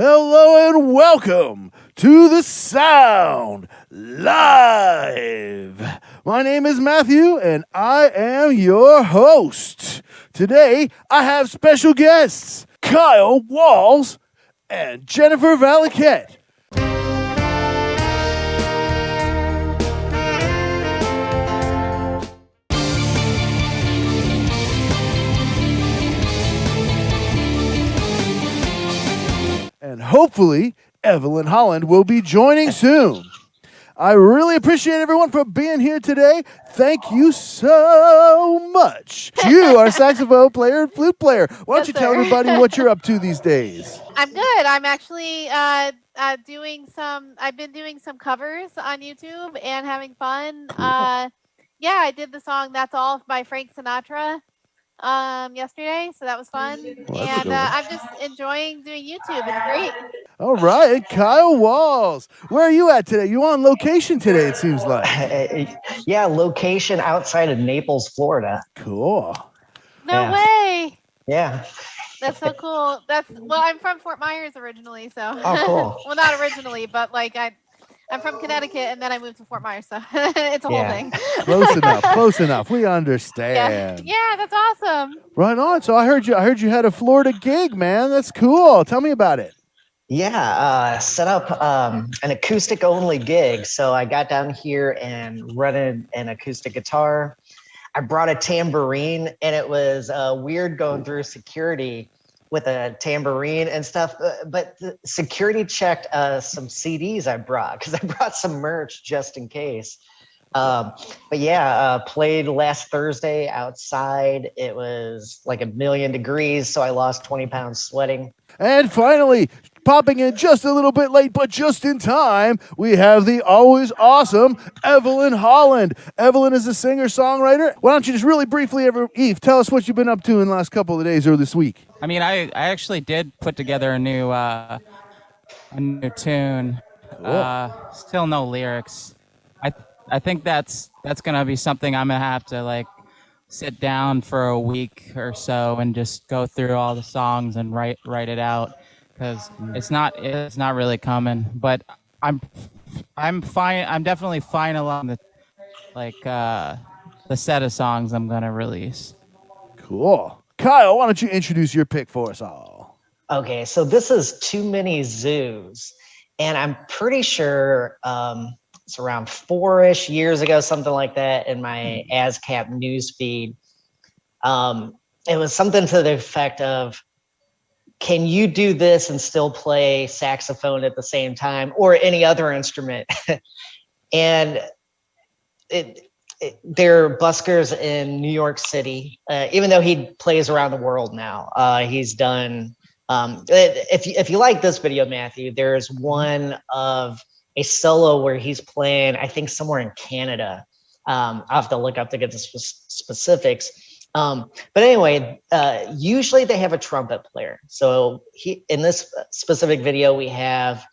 Hello and welcome to the Sound Live. My name is Matthew and I am your host. Today I have special guests, Kyle Walz and Jennifer Valaquette. And hopefully, Evelyn Holland will be joining soon. I really appreciate everyone for being here today. Thank you so much. You, our saxophone player and flute player. Why don't you tell everybody what you're up to these days? I'm good. I'm actually doing some. I've been doing some covers on YouTube and having fun. Cool. Yeah, I did the song "That's All" by Frank Sinatra yesterday, so that was fun. Well, and I'm just enjoying doing YouTube. It's great. All right, Kyle Walz. Where are you at today? You on location today, it seems like. Yeah, location outside of Naples, Florida. Cool. No way. Yeah. That's so cool. I'm from Fort Myers originally, so. Oh, cool. Well, not originally, but like I'm from Connecticut, and then I moved to Fort Myers, so it's a whole thing. Close enough. We understand. Yeah, that's awesome. Right on. So I heard you had a Florida gig, man. That's cool. Tell me about it. Yeah, set up an acoustic only gig. So I got down here and rented an acoustic guitar. I brought a tambourine, and it was weird going through security with a tambourine and stuff, but the security checked some CDs I brought because I brought some merch just in case. But yeah, played last Thursday outside. It was like 1,000,000 degrees, so I lost 20 pounds sweating. And finally, popping in just a little bit late, but just in time, we have the always awesome Evelyn Holland. Evelyn is a singer-songwriter. Why don't you just really briefly, Eve, tell us what you've been up to in the last couple of days or this week? I mean, I actually did put together a new tune. Cool. Still no lyrics. I think that's gonna be something I'm gonna have to like sit down for a week or so and just go through all the songs and write it out, because it's not really coming. But I'm fine. I'm definitely fine along the set of songs I'm gonna release. Cool. Kyle, why don't you introduce your pick for us all? Okay, so this is Too Many ZOOZ, and I'm pretty sure it's around 4-ish years ago, something like that, in my ASCAP newsfeed. It was something to the effect of, can you do this and still play saxophone at the same time, or any other instrument? And they're buskers in New York City, even though he plays around the world now. He's done, if you like this video, Matthew, there's one of a solo where he's playing, I think, somewhere in Canada. I'll have to look up to get the specifics. But anyway, usually they have a trumpet player. So in this specific video, we have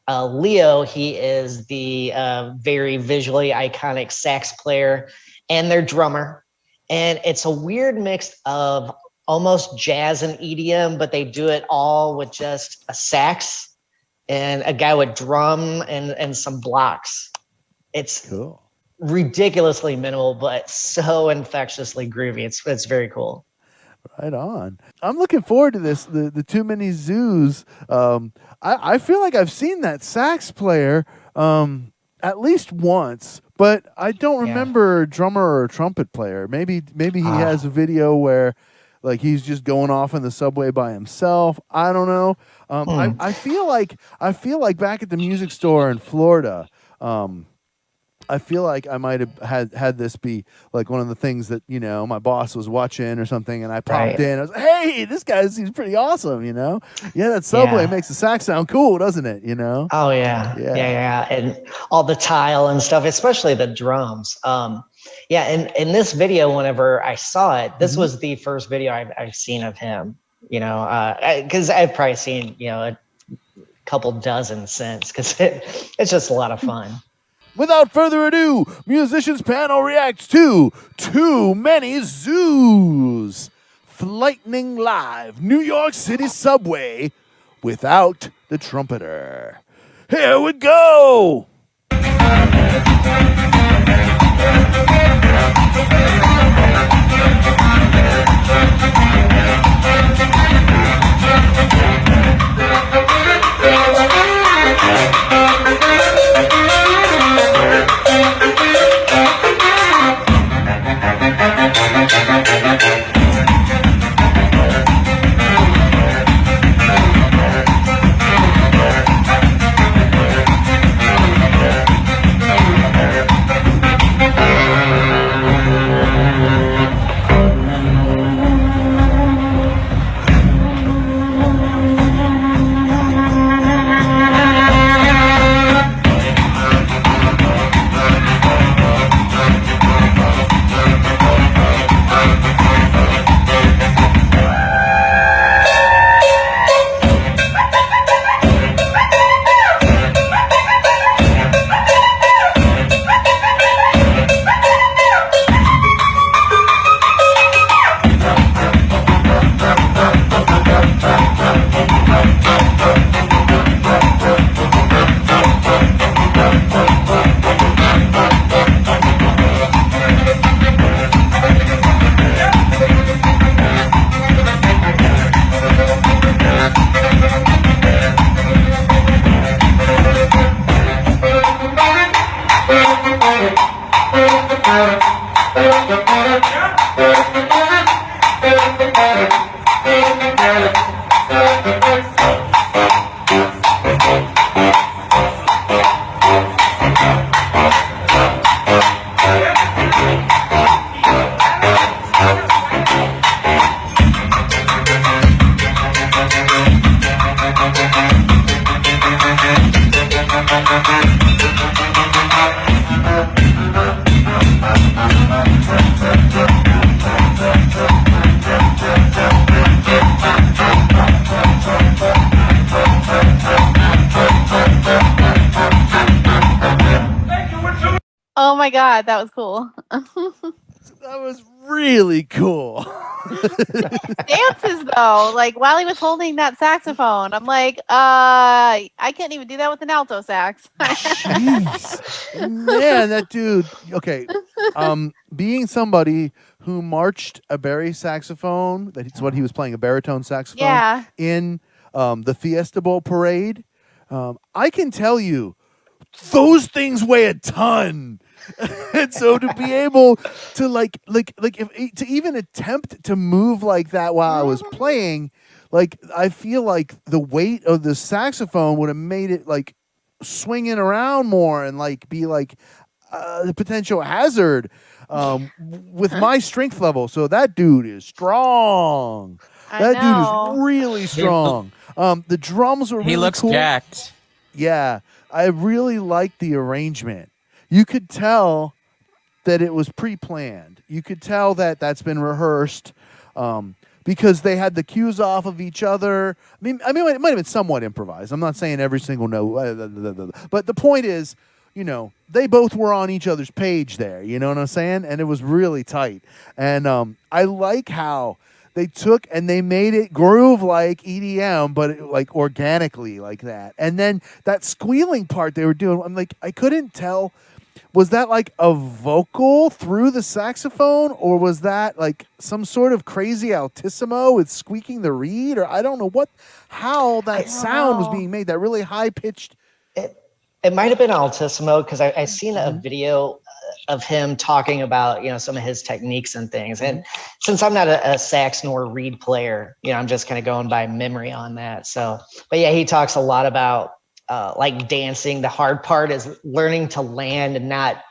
Leo. He is the very visually iconic sax player and their drummer. And it's a weird mix of almost jazz and EDM, but they do it all with just a sax and a guy with drum and some blocks. It's cool. Ridiculously minimal, but so infectiously groovy. It's very cool. Right on. I'm looking forward to this, the Too Many ZOOZ. I feel like I've seen that sax player at least once, but I don't remember a drummer or a trumpet player. Maybe he has a video where like he's just going off in the subway by himself. I don't know. I feel like back at the music store in Florida, I feel like I might have had this be like one of the things that, you know, my boss was watching or something, and I popped in. I was like, hey, this guy seems pretty awesome, you know? Yeah, that subway makes the sax sound cool, doesn't it, you know? Oh, yeah. And all the tile and stuff, especially the drums. Yeah, and in this video, whenever I saw it, this was the first video I've seen of him, you know, because I've probably seen, you know, a couple dozen since, because it's just a lot of fun. Without further ado, Musicians Panel reacts to Too Many ZOOZ. Flightning live, New York City subway, without the trumpeter. Here we go. Oh my god, that was cool. That was really cool. Dances though, like while he was holding that saxophone, I'm like, I can't even do that with an alto sax. Jeez. Man, that dude. Okay. Being somebody who marched a bari saxophone, that's what he was playing, a baritone saxophone, Yeah. in the Fiesta Bowl parade, I can tell you, those things weigh a ton. And so to be able to to even attempt to move like that while I was playing, like I feel like the weight of the saxophone would have made it like swinging around more and like be like the potential hazard with my strength level. So that dude is strong. That dude is really strong. The drums were really He looks cool. jacked. Yeah, I really liked the arrangement. You could tell that it was pre-planned. You could tell that that's been rehearsed because they had the cues off of each other. I mean, it might have been somewhat improvised. I'm not saying every single note, but the point is, you know, they both were on each other's page there. You know what I'm saying? And it was really tight. And I like how they took and they made it groove like EDM, but like organically like that. And then that squealing part they were doing, I'm like, I couldn't tell. Was that like a vocal through the saxophone, or was that like some sort of crazy altissimo with squeaking the reed, or I don't know how that sound was being made, that really high pitched. It might have been altissimo because I seen a video of him talking about, you know, some of his techniques and things. And since I'm not a sax nor reed player, you know, I'm just kind of going by memory on that. So, but yeah, he talks a lot about like dancing. The hard part is learning to land and not,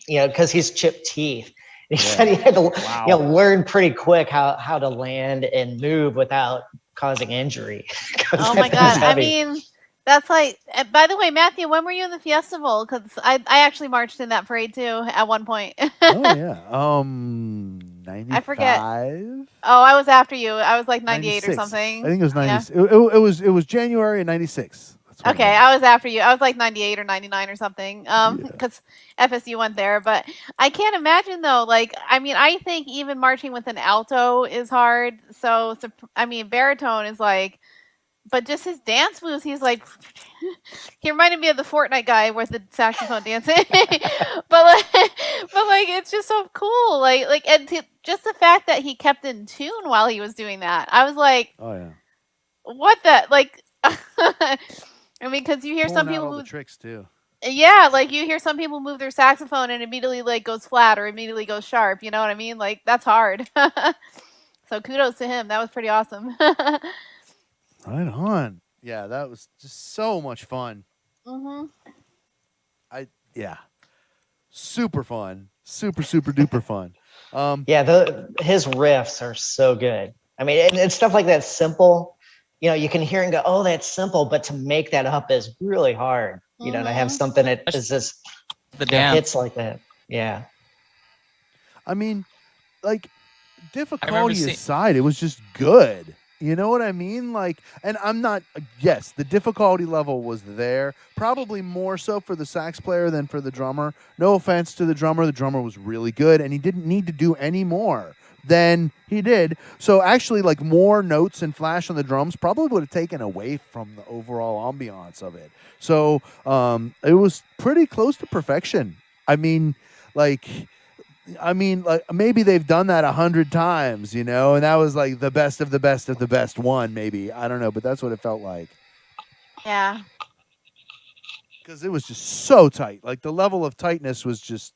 you know, because he's chipped teeth. He said he had to, you know, learn pretty quick how to land and move without causing injury. Oh my god! I mean, that's like. By the way, Matthew, when were you in the festival? Because I actually marched in that parade too at one point. Oh yeah, 95. I forget. Oh, I was after you. I was like 98 or 96. something. I think it was 90. Yeah. It was January of 96. Okay, I was after you. I was like 98 or 99 or something because FSU went there. But I can't imagine, though. Like, I mean, I think even marching with an alto is hard. So I mean, baritone is like but just his dance moves, he's like, he reminded me of the Fortnite guy with the saxophone dancing. but it's just so cool. Just the fact that he kept in tune while he was doing that, I was like, Oh yeah. what the like. I mean, because you hear Pulling some out people all the move, tricks too. yeah, like you hear some people move their saxophone and immediately like goes flat or immediately goes sharp. You know what I mean? Like that's hard. So kudos to him. That was pretty awesome. Right on. Yeah, that was just so much fun. Mhm. Yeah. Super fun. Super duper fun. Yeah, his riffs are so good. I mean, and stuff like that simple, you know, you can hear and go, oh, that's simple, but to make that up is really hard. You know, to have something that is just The dance. hits like that. Yeah. I mean, like, remember difficulty aside, it was just good. You know what I mean? Like, and I'm not, yes, the difficulty level was there, probably more so for the sax player than for the drummer. No offense to the drummer was really good, and he didn't need to do any more than he did. So actually, like, more notes and flash on the drums probably would have taken away from the overall ambiance of it. So it was pretty close to perfection. I mean, like maybe they've done that 100 times, you know, and that was like the best of the best of the best one, maybe. I don't know, but that's what it felt like. Yeah. Because it was just so tight. Like the level of tightness was just,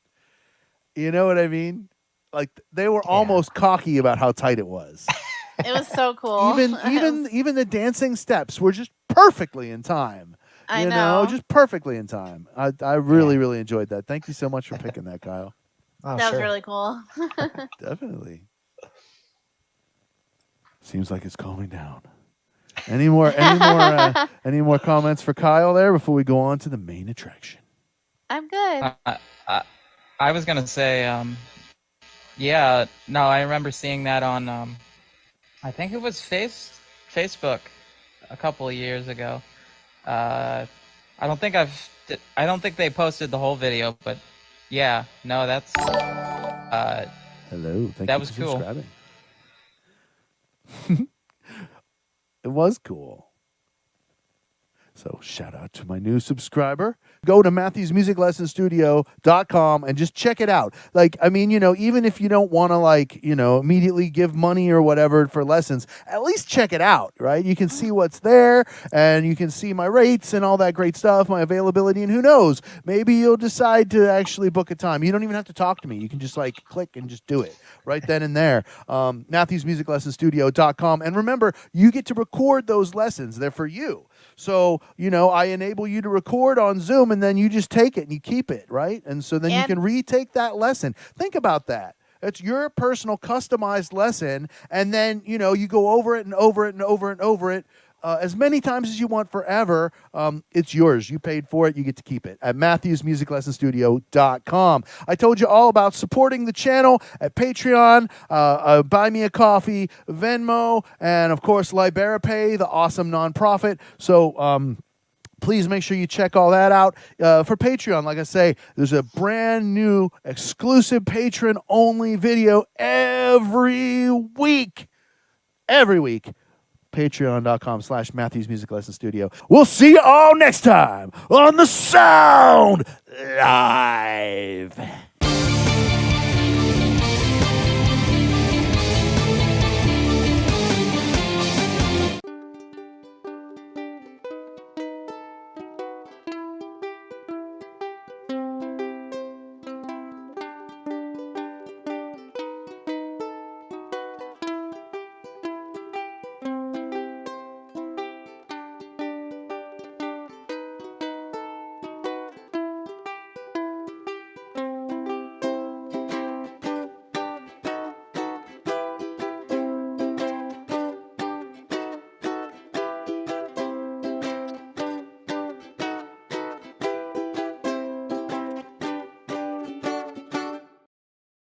you know what I mean? Like they were almost cocky about how tight it was. It was so cool. Even the dancing steps were just perfectly in time. I You know, just perfectly in time. I really enjoyed that. Thank you so much for picking that, Kyle. Oh, that sure. was really cool. Definitely. Seems like it's calming down. Any more comments for Kyle there before we go on to the main attraction? I'm good. I was gonna say, yeah, no, I remember seeing that on, I think it was Facebook a couple of years ago. I don't think they posted the whole video, but yeah, no, that's hello. Thank that you was for cool. subscribing. It was cool. So shout out to my new subscriber. Go to MatthewsMusicLessonStudio.com and just check it out. Like, I mean, you know, even if you don't want to, like, you know, immediately give money or whatever for lessons, at least check it out, right? You can see what's there and you can see my rates and all that great stuff, my availability, and who knows, maybe you'll decide to actually book a time. You don't even have to talk to me. You can just like click and just do it right then and there. MatthewsMusicLessonStudio.com. And remember, you get to record those lessons. They're for you. So, you know, I enable you to record on Zoom and then you just take it and you keep it, right? And so then you can retake that lesson. Think about that. It's your personal customized lesson. And then, you know, you go over it and over it and over and over it as many times as you want forever. It's yours. You paid for it. You get to keep it at MatthewsMusicLessonStudio.com. I told you all about supporting the channel at Patreon, Buy Me a Coffee, Venmo, and of course, LiberaPay, the awesome nonprofit. So, please make sure you check all that out. For Patreon, like I say, there's a brand new exclusive patron-only video every week. Every week. Patreon.com/MatthewsMusicLessonStudio. We'll see you all next time on the Sound Live.